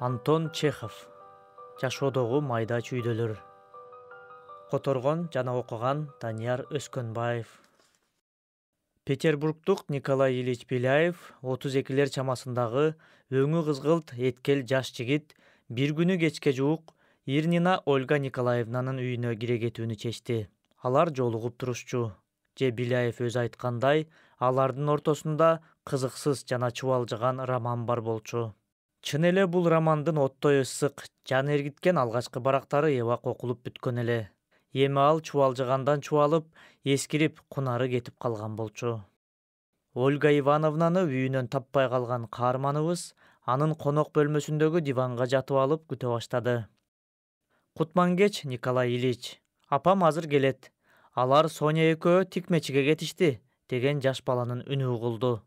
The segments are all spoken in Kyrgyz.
Антон Чехов. Жашоодогу майда чүйдөлөр. Которгон жана окуган Данияр Өскөнбаев. Петербургдук Николай Ильич Беляев 32-лер чамасындагы өңү кызгылт эткел жаш жигит бир күнү кечке жуук Ирнина Ольга Николаевнанын үйүнө кире кетүүнү чечти. Алар жолугуп турушчу. Же Беляев өзү айткандай, алардын ортосунда кызыксыз жана чубалжыган роман бар болчу. Чын эле бул романдын оттой ысык, жан эргиткен алгачкы барактары эбак окулуп бүткөн эле. Эми ал чубалжыгандан чубалып, эскирип, кунары кетип калган болчу. Ольга Ивановнаны үйүнөн таппай калган каарманыбыз анын конок бөлмөсүндөгү диванга жатып алып күтө баштады. Кутман кеч, Николай Ильич. Апам азыр келет. Алар Соня экөө тикмечиге кетишти, деген жаш баланын үнү угулду.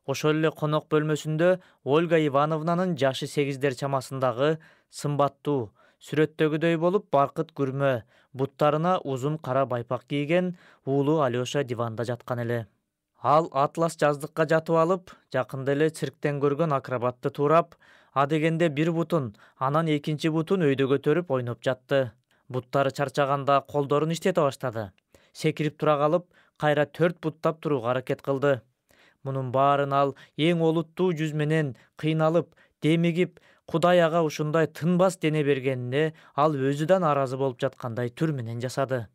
Ошол эле конок бөлмөсүндө Ольга Ивановнанын жашы 8-дер чамасындагы сымбаттуу, сүрөттөгүдөй болуп баркыт күрмө, буттарына узун кара байпак кийген уулу Алёша диванда жаткан эле. Ал атлас жаздыкка жатып алып, жакында эле цирктен көргөн акробатты туурап, адегенде бир бутун, анан экинчи бутун өйдө көтөрүп ойноп жатты. Буттары чарчаганда колдорун иштете баштады. Секирип тура калып, кайра 4 буттап турууга аракет кылды. Мунун баарын ал эң олуттуу жүз менен кыйналып, демигип, Кудай ага ушундай тынбас дене бергенине ал өзү наразы болуп жаткандай түр менен жасады.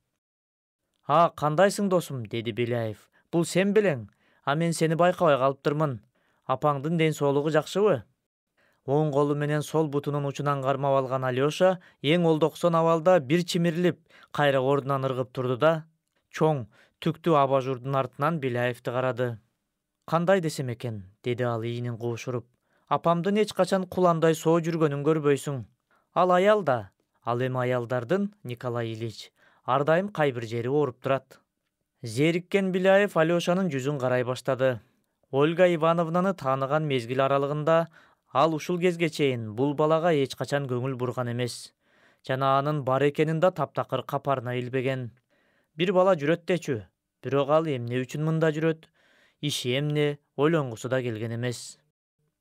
«А, кандайсың досум?» деди Беляев. «Бул сен белең? А мен сени байкабай калыптырмын. Апаңдын ден соолугу жакшыбы?» Оң колу менен сол бутунун учунан кармап алган Алёша эң олдоксон абалда бир чимирилип, кайра ордунан ыргып турду да, чоң, түктүү абажурдун артынан Беляевди карады. «Кандай десем экен?» деди ал ийинин куушуруп. «Апамдын эч качан куландай соо жүргөнүн көрбөйсүң. Ал аял да, ал эми аялдардын, Николай Ильич, ар дайым кай бир жери ооруп турат». Зериккен Беляев Алёшанын жүзүн карай баштады. Ольга Ивановнаны тааныган мезгил аралыгында ал ушул кезге чейин бул балага эч качан көңүл бурган эмес. Жана анын бар экенин да таптакыр капарына илбеген. Бир бала жүрөт дечү, бирок ал эмне үчүн мында жүрөт? Иши эмне, ойлонгусу да келген эмес.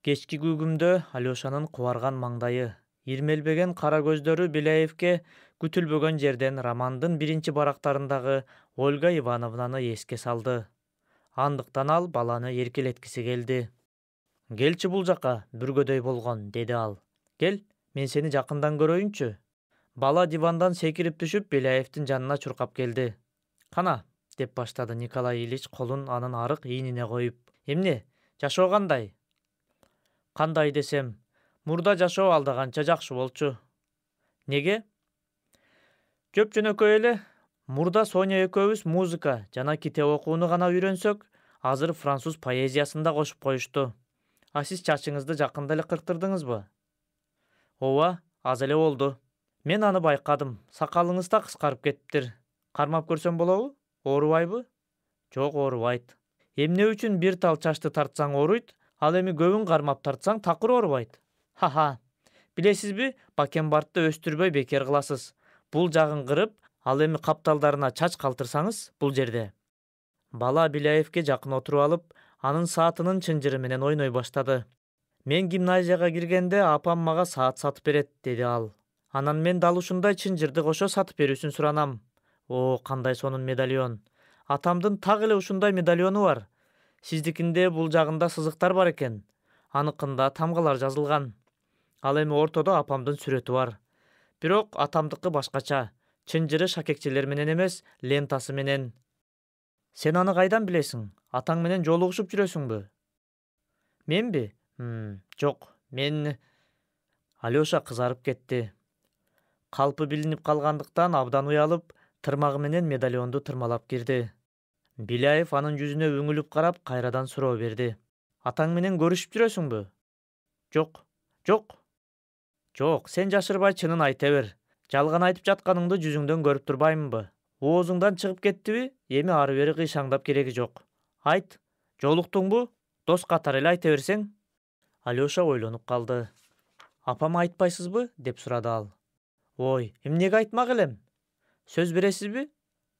Кечки күгүмдө Алёшанын кубарган маңдайы, ирмелбеген кара көздөрү Беляевке күтүлбөгөн жерден романдын биринчи барактарындагы Ольга Ивановнаны эске салды. Андыктан ал баланы эркелеткиси келди. «Келчи бул жака, бүргөдөй болгон», деди ал. «Кел, мен сени жакындан көрөйүнчү». Бала дивандан секирип түшүп Беляевдин жанына чуркап келди. «Кана», деп баштады Николай Ильич колун анын арык ийнине коюп. «Эмне, жашоо кандай?» «Кандай десем, мурда жашоо алдаганча жакшы болчу». «Неге?» «Жөп-жөнөкөй эле. Мурда Соня экөөбүз музыка жана китеп окууну гана үйрөнсөк, азыр француз поэзиясын да кошуп коюшту. А сиз чачыңызды жакында эле кырктырдыңызбы?» «Ооба, аз эле болду. Мен аны байкадым. Сакалыңыз да кыскарып кетиптир. Кармап көрсөм болобу? Оорубайбы?» «Жок, оорубайт. Эмне үчүн бир тал чачты тартсаң ооруйт, ал эми көбүн кармап тартсаң такыр оорубайт. Ха-ха. Билесизби, бакенбардты өстүрбөй бекер кыласыз. Бул жагын кырып, ал эми капталдарына чач калтырсаңыз бул жерде». Бала Беляевке жакын отуруп алып, анын саатынын чынжыры менен ойной баштады. «Мен гимназияга киргенде апам мага саат сатып берет», деди ал. «Анан мен дал ушундай чынжырды кошо сатып берүүсүн суранам. О, кандай сонун медальон. Атамдын так эле ушундай медальону бар. Сиздикинде бул жагында сызыктар бар экен. Аныкында тамгалар жазылган. Ал эми ортодо апамдын сүрөтү бар. Бирок атамдыкы башкача. Чынжыры шакекчелер менен эмес, лентасы менен. Сен аны кайдан билесиң? Атаң менен жолугушуп жүрөсүңбү?» «Менби? Жок, мен...» Алёша кызарып кетти. Калпы билинип калгандыктан абдан уялып, тырмагы менен медальонду тырмалап кирди. Беляев анын жүзүнө үңүлүп карап, кайрадан суроо берди. «Атаң менен көрүшүп жүрөсүңбү?» «Жок, жок». «Жок, сен жашырбай чынын айта бер. Жалган айтып жатканыңды жүзүңдөн көрүп турбаймынбы? Оозуңдан чыгып кеттиби? Эми ары бери кыйшаңдап кереги жок. Айт, жолуктуңбу? Дос катары эле айта берсең». Алёша ойлонуп калды. «Апама айтпайсызбы?» деп сурады ал. «Ой, эмнеге айтмак элем? Сөз бересизби?»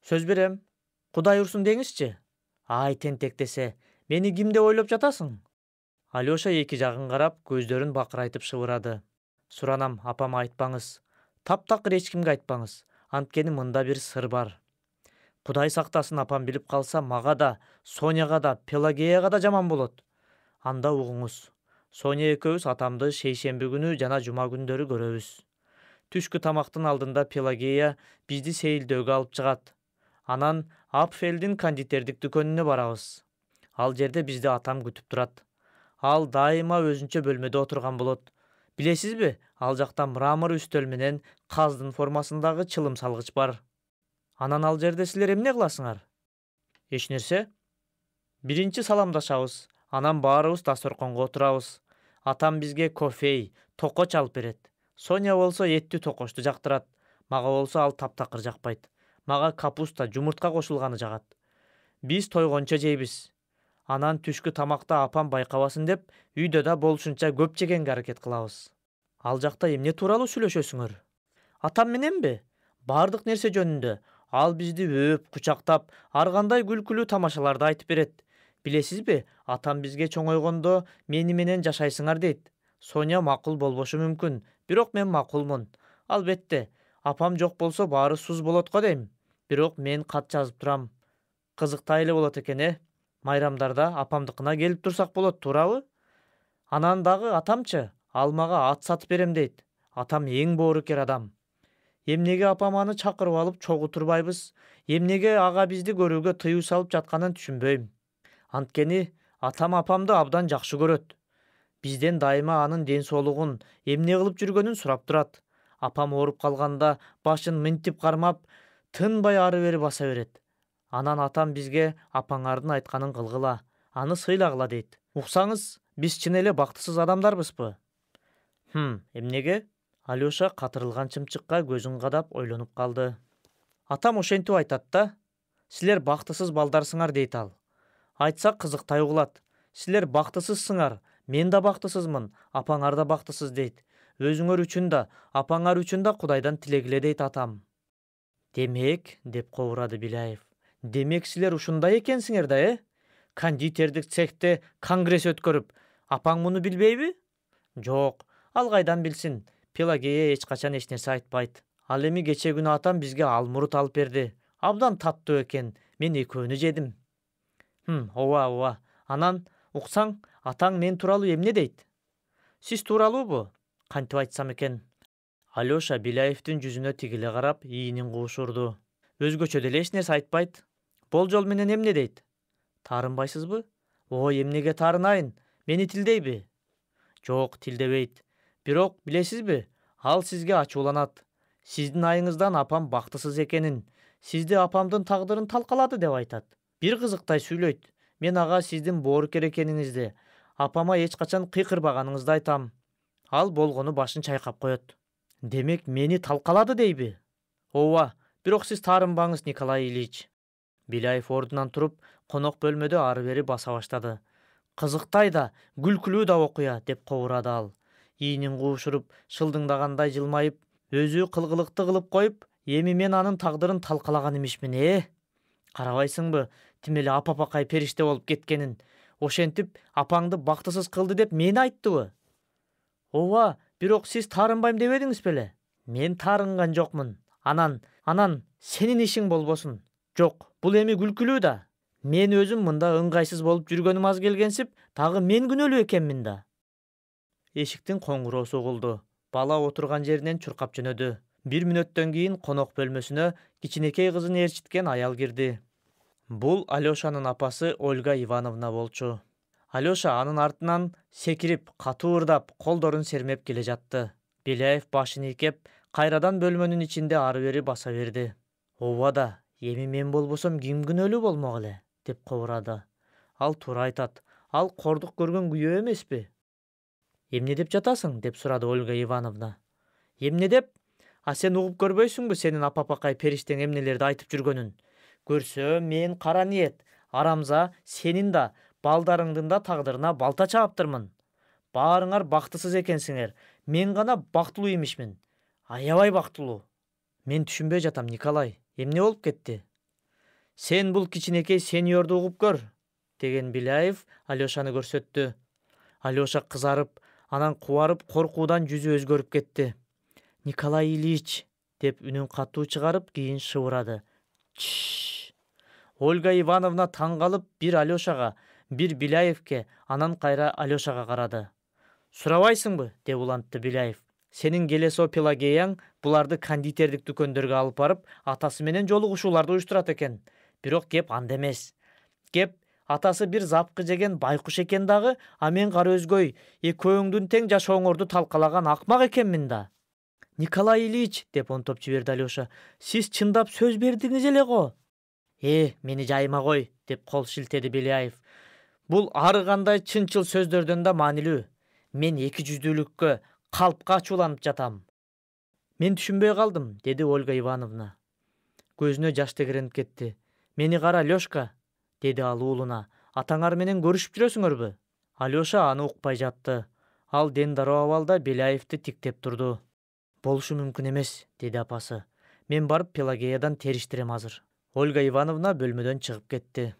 «Сөз берем. Кудай урсун деңизчи». «Ай, тентек десе, мени ким деп ойлоп жатасың?» Алёша эки жагын карап, көздөрүн бакырайтып шыбырады. Суранам, апама айтпаңыз. Таптакыр эч кимге айтпаңыз. Анткени мында бир сыр бар. Кудай сактасын, апам билип калса, мага да, Соняга да, Пелагеяга да жаман болот. Анда угуңуз. Соня экөөбүз атамды шейшемби күнү жана жума күндөрү көрөбүз. Түшкү тамактын алдында Пелагея бизди сейилдөөгө алып чыгат. Анан Апфелдин кондитердик дүкөнүнө барабыз. Ал жерде бизди атам күтүп турат. Ал дайыма өзүнчө бөлмөдө отурган болот. Билесизби, ал жакта мрамор үстөл менен каздын формасындагы чылым салгыч бар. Анан ал жерде силер эмне кыласыңар? Эч нерсе. Биринчи саламдашабыз, анан баарыбыз дасторконго отурабыз. Атам бизге кофей, токоч алып берет. Соня болсо эттүү токочту жактырат. Мага болсо ал таптакыр жакпайт. Мага капуста, жумуртка кошулганы жагат. Биз тойгончо жейбиз. Анан түшкү тамакта апам байкабасын деп, үйдө да болушунча көп жегенге аракет кылабыз. Ал жакта эмне тууралуу сүйлөшөсүңөр? Атам мененби? Бардык нерсе жөнүндө. Ал бизди өөп, кучактап, ар кандай күлкүлүү тамашаларды айтып берет. Билесизби, атам бизге чоңойгондо мени менен жашайсыңар дейт. Соня макул болбошу мүмкүн, бирок мен макулмун. Албетте, апам жок болсо баары суз болот го дейм. Бирок мен кат жазып турам. Кызыктай эле болот экен, Майрамдарда апамдыкына келип турсак болот, туурабы? Анан дагы атамчы, ал мага ат сатып берем дейт. Атам эң боорукер адам. Эмнеге апам аны чакырып алып чогуу турбайбыз? Эмнеге ага бизди көрүүгө тыюу салып жатканын түшүнбөйм. Анткени атам апамды абдан жакшы көрөт. Бизден дайыма анын ден соолугун, эмне кылып жүргөнүн сурап турат. Апам ооруп калганда башын мынтип кармап, тынбай ары бери баса берет. Анан атам бизге апаңардын айтканын кылгыла, аны сыйлагыла дейт. Уксаңыз, биз чын эле бактысыз адамдарбызбы? Эмнеге? Алёша катырылган чымчыкка көзүн кадап ойлонуп калды. Атам ошентип айтат да. Силер бактысыз балдарсыңар дейт ал. Айтса кызыктай угулат. Силер бактысызсыңар, мен да бактысызмын, апаңар да бактысыз дейт. Өзүңөр үчүн да, апаңар үчүн да Кудайдан тилегиле дейт атам. Демек, деп кобурады Биляев. Демек силер ушундай экенсиңер да, Кондитердик цехте конгресс өткөрүп, апаң муну билбейби? Жок, ал кайдан билсин? Пелагея эч качан эч нерсе айтпайт. Ал эми кече күнү атам бизге алмурут алып берди. Абдан таттуу экен. Мен экөөнү жедим. Ооба. Анан уксаң, атаң мен тууралуу эмне дейт? Сиз тууралуубу? Кантип айтсам экен? Алёша Биляевдин жүзүнө тигиле карап, ийинин куушурду. Өзгөчө деле эч нерсе айтпайт. Болжол менен эмне дейт? Таарынбайсызбы? Ой, эмнеге таарынайын? Мени тилдейби? Жок, тилдебейт. Бирок билесизби, ал сизге ачууланат. Сиздин айыңыздан апам бактысыз экенин, сизди апамдын тагдырын талкалады деп айтат. Бир кызыктай сүйлөйт. Мен ага сиздин боорукер экениңизди, апама эч качан кыйкырбаганыңызды айтам. Ал болгону башын чайкап коет. Демек мени талкалады дейби? Ооба, бирок сиз таарынбаңыз, Николай Ильич. Биляев ордунан туруп, конок бөлмөдө ары бери баса баштады. Кызыктай да, күлкүлүү да окуя, деп кобурады ал. Ийинин куушуруп, шылдыңдагандай жылмайып, өзү кылгылыкты кылып коюп, эми мен анын тагдырын талкалаган эмишмин, Карабайсыңбы, тим эле апапакай периште болуп кеткенин. Ошентип, апаңды бактысыз кылды деп мени айттыбы? Ооба, бирок сиз таарынбайм дебедиңиз беле? Мен таарынган жокмун. Анан сенин ишиң болбосун. Жок, бул эми күлкүлүү да. Мен өзүм мында ыңгайсыз болуп жүргөнүм аз келгенсип, дагы мен күнөөлүү экенмин да. Эшиктин коңгуроосу угулду. Бала отурган жеринен чуркап жөнөдү. 1 мүнөттөн кийин конок бөлмөсүнө кичинекей кызын ээрчиткен аял кирди. Бул Алёшанын апасы Ольга Ивановна болчу. Алёша анын артынан секирип, катуу ырдап, колдорун сермеп келе жатты. Беляев башын ийкеп, кайрадан бөлмөнүн ичинде ары бери баса берди. Ооба да, эми мен болбосом ким күнөөлүү болмок эле, деп кобурады. Ал туура айтат. Ал кордук көргөн күйөө эмеспи? Эмне деп жатасың? Деп сурады Ольга Ивановна. Эмне деп? А сен угуп көрбөйсүңбү сенин апапакай периштең эмнелерди айтып жүргөнүн? Көрсө, мен кара ниет, арамза, сенин да, балдарыңдын да тагдырына балта чаптырмын. Баарыңар бактысыз экенсиңер. Мен гана бактылуу эмишмин. Аябай бактылуу. Мен түшүнбөй жатам, Николай. Эмне болуп кетти? Сен бул кичинекей сеньорду угуп көр, деген Биляев Алёшаны көрсөттү. Алёша кызарып, Анан кубарып коркуудан жүзү өзгөрүп кетти. Николай Ильич деп үнүн катуу чыгарып кийин шыбырады. Чш. Ольга Ивановна таң калып бир Алёшага, бир Беляевке, анан кайра Алёшага карады. Сурабайсыңбы? Деп улантты Беляев. Сенин келесо Пелагеяң буларды кондитердик дүкөндөргө алып барып, атасы менен жолугушууларды уюштурат экен. Бирок кеп анда эмес. Кеп атасы бир запкы жеген байкуш экен дагы, а мен кара өзгөй экөөңдүн тең жашооңорду талкалаган акмак экенмин да. Николай Ильич деп онтоп жиберди Алёша. Сиз чындап сөз бердиңиз эле го. Мени жайма кой деп кол шилтеди Беляев. Бул ары кандай чынчыл сөздөрдөн да маанилүү. Мен эки жүздүүлүккө, калпка ачууланып жатам. Мен түшүнбөй калдым, деди Ольга Ивановна. Көзүнө жаш тегеренип кетти. Мени кара, Лёшка, деди ал уулуна. Атаңар менен көрүшүп жүрөсүңөрбү? Алёша аны укпай жатты. Ал дендароо абалда Беляевди тиктеп турду. Болушу мүмкүн эмес, деди апасы. Мен барып Пелагеядан териштирем азыр. Ольга Ивановна бөлмөдөн чыгып кетти.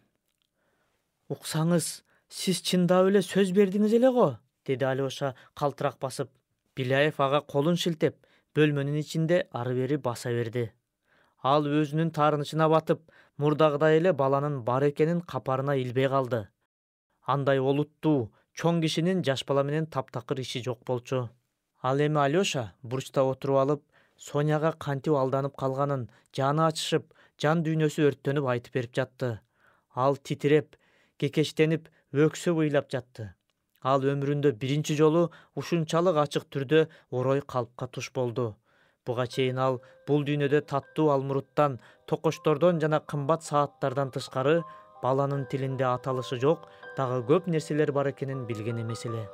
Уксаңыз, сиз чындап эле сөз бердиңиз эле го, деди Алёша калтырак басып. Беляев ага колун шилтеп, бөлмөнүн ичинде ары бери баса берди. Ал өзүнүн таарынычына батып, мурдагыдай эле баланын бар экенин капарына илбей калды. Андай олуттуу, чоң кишинин жаш бала менен таптакыр иши жок болчу. Ал эми Алёша бурчта отуруп алып, Соняга кантип алданып калганын, жаны ачышып, жан дүйнөсү өрттөнүп айтып берип жатты. Ал титиреп, кекештенип, өксүп ыйлап жатты. Ал өмүрүндө биринчи жолу ушунчалык ачык түрдө орой калпка туш болду. Буга чейин ал бул дүйнөдө таттуу алмуруттан, токочтордон жана кымбат сааттардан тышкары баланын тилинде аталышы жок, дагы көп нерселер бар экенин билген эмес эле.